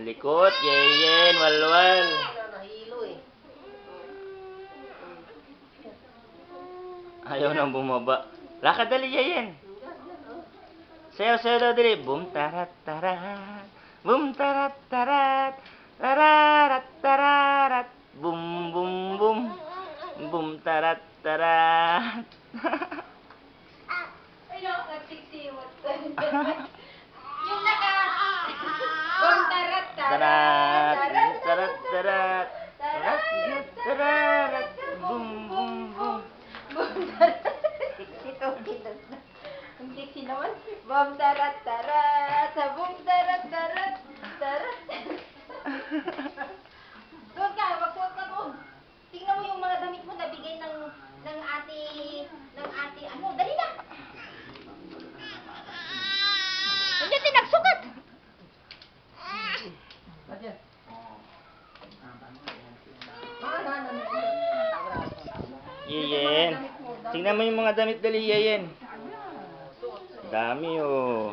Likot, yeyen, walwal. Nahilo eh. Ayaw nang bumaba. Lakad dali, yeyen. Sayaw, sayaw daw dali. Boom, tarat, tarat. Boom, tarat, tarat. Tararat, tararat. Boom, boom, boom. Boom, tarat, tarat. Ano, nagsiksiwat. Yung naka... Bom, tarat, tarat. Tarat, tarat, tarat. Tarat, tararat. Boom, boom, boom. Bom, tarat. Siksi to, kilos na. Ang siksi naman. Bom, tarat, tarat. Bom, tarat, tarat. Tarat. Doon ka, magsuot ka doon. Tingnan mo yung mga damit mo na bigay ng ate, ano, dali na. Hindi tinagsukat. Yeyen. Tingnan mo yung mga damit dali, yeyen. Dami oh.